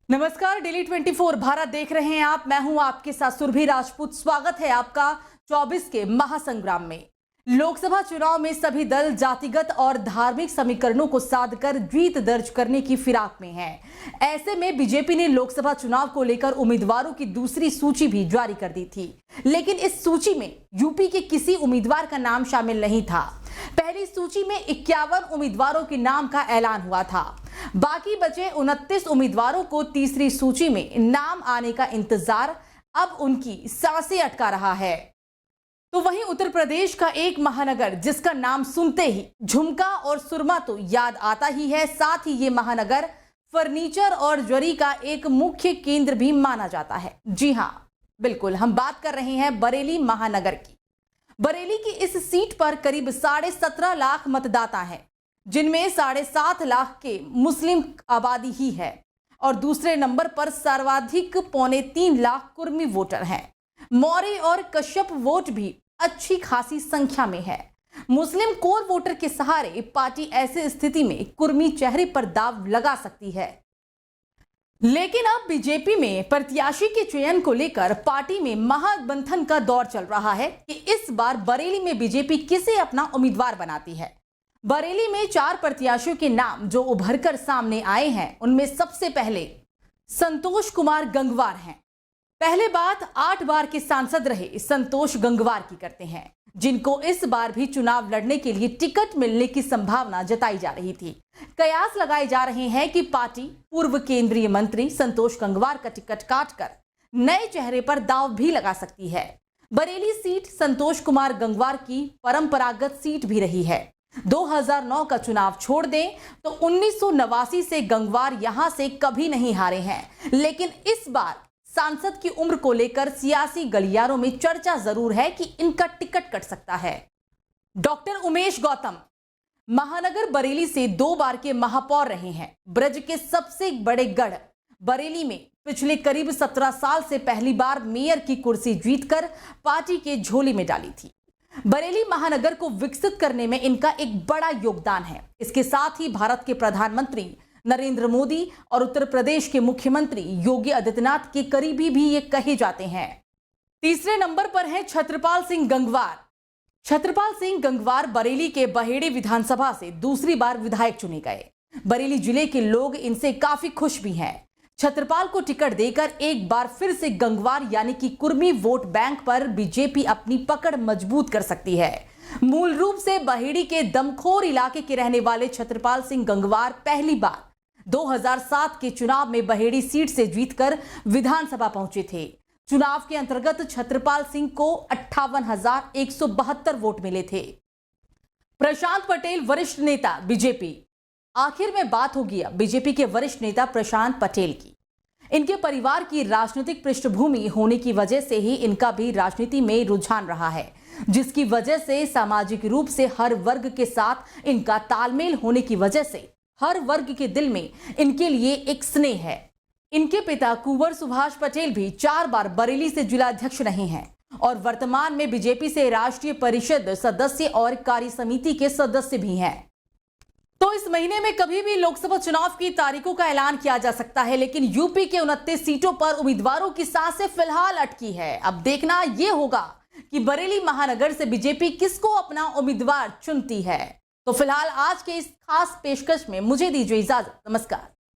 नमस्कार, डेली 24 भारत देख रहे हैं आप। मैं हूं आपके साथ सुरभि राजपूत। स्वागत है आपका 24 के महासंग्राम में। लोकसभा चुनाव में सभी दल जातिगत और धार्मिक समीकरणों को साधकर जीत दर्ज करने की फिराक में हैं। ऐसे में बीजेपी ने लोकसभा चुनाव को लेकर उम्मीदवारों की दूसरी सूची भी जारी कर दी थी, लेकिन इस सूची में यूपी के किसी उम्मीदवार का नाम शामिल नहीं था। पहली सूची में 51 उम्मीदवारों के नाम का ऐलान हुआ था। बाकी बचे 29 उम्मीदवारों को तीसरी सूची में नाम आने का इंतजार अब उनकी सांसें अटका रहा है। तो वहीं उत्तर प्रदेश का एक महानगर जिसका नाम सुनते ही झुमका और सुरमा तो याद आता ही है, साथ ही ये महानगर फर्नीचर और जरी का एक मुख्य केंद्र भी माना जाता है। जी हां, बिल्कुल, हम बात कर रहे हैं बरेली महानगर की। बरेली की इस सीट पर करीब 17.5 लाख मतदाता हैं, जिनमें 7.5 लाख के मुस्लिम आबादी ही है और दूसरे नंबर पर सर्वाधिक 2.25 लाख कुर्मी वोटर हैं। मौर्य और कश्यप वोट भी अच्छी खासी संख्या में है। मुस्लिम कोर वोटर के सहारे पार्टी ऐसी स्थिति में कुर्मी चेहरे पर दाव लगा सकती है। लेकिन अब बीजेपी में प्रत्याशी के चयन को लेकर पार्टी में महामंथन का दौर चल रहा है कि इस बार बरेली में बीजेपी किसे अपना उम्मीदवार बनाती है। बरेली में 4 प्रत्याशियों के नाम जो उभरकर सामने आए हैं, उनमें सबसे पहले संतोष कुमार गंगवार हैं। पहले बात 8 बार के सांसद रहे संतोष गंगवार की करते हैं, जिनको इस बार भी चुनाव लड़ने के लिए टिकट मिलने की संभावना जताई जा रही थी। कयास लगाए जा रहे हैं कि पार्टी पूर्व केंद्रीय मंत्री संतोष गंगवार का टिकट काटकर नए चेहरे पर दांव भी लगा सकती है। बरेली सीट संतोष कुमार गंगवार की परंपरागत सीट भी रही है। 2009 का चुनाव छोड़ दें तो 1989 से गंगवार यहां से कभी नहीं हारे हैं, लेकिन इस बार सांसद की उम्र को लेकर सियासी गलियारों में चर्चा जरूर है कि इनका टिकट कट सकता है। डॉक्टर उमेश गौतम महानगर बरेली से 2 बार के महापौर रहे हैं। ब्रज के सबसे बड़े गढ़ बरेली में पिछले करीब 17 साल से पहली बार मेयर की कुर्सी जीतकर पार्टी के झोली में डाली थी। बरेली महानगर को विकसित करने में इनका एक बड़ा योगदान है। इसके साथ ही भारत के प्रधानमंत्री नरेंद्र मोदी और उत्तर प्रदेश के मुख्यमंत्री योगी आदित्यनाथ के करीबी भी ये कहे जाते हैं। तीसरे नंबर पर है छत्रपाल सिंह गंगवार। छत्रपाल सिंह गंगवार बरेली के बहेड़ी विधानसभा से दूसरी बार विधायक चुने गए। बरेली जिले के लोग इनसे काफी खुश भी हैं। छत्रपाल को टिकट देकर एक बार फिर से गंगवार यानी कि कुर्मी वोट बैंक पर बीजेपी अपनी पकड़ मजबूत कर सकती है। मूल रूप से बहेड़ी के दमखोर इलाके के रहने वाले छत्रपाल सिंह गंगवार पहली बार 2007 के चुनाव में बहेड़ी सीट से जीतकर विधानसभा पहुंचे थे। चुनाव के अंतर्गत छत्रपाल सिंह को 58,172 वोट मिले थे। प्रशांत पटेल वरिष्ठ नेता बीजेपी। आखिर में बात होगी अब बीजेपी के वरिष्ठ नेता प्रशांत पटेल की। इनके परिवार की राजनीतिक पृष्ठभूमि होने की वजह से ही इनका भी राजनीति में रुझान रहा है, जिसकी वजह से सामाजिक रूप से हर वर्ग के साथ इनका तालमेल होने की वजह से हर वर्ग के दिल में इनके लिए एक स्नेह है। इनके पिता कुंवर सुभाष पटेल भी 4 बार बरेली से जिलाध्यक्ष रहे हैं और वर्तमान में बीजेपी से राष्ट्रीय परिषद सदस्य और कार्य समिति के सदस्य भी हैं। तो इस महीने में कभी भी लोकसभा चुनाव की तारीखों का ऐलान किया जा सकता है, लेकिन यूपी के 29 सीटों पर उम्मीदवारों की सांसें फिलहाल अटकी है। अब देखना यह होगा कि बरेली महानगर से बीजेपी किसको अपना उम्मीदवार चुनती है। तो फिलहाल आज के इस खास पेशकश में मुझे दीजिए इजाजत। नमस्कार।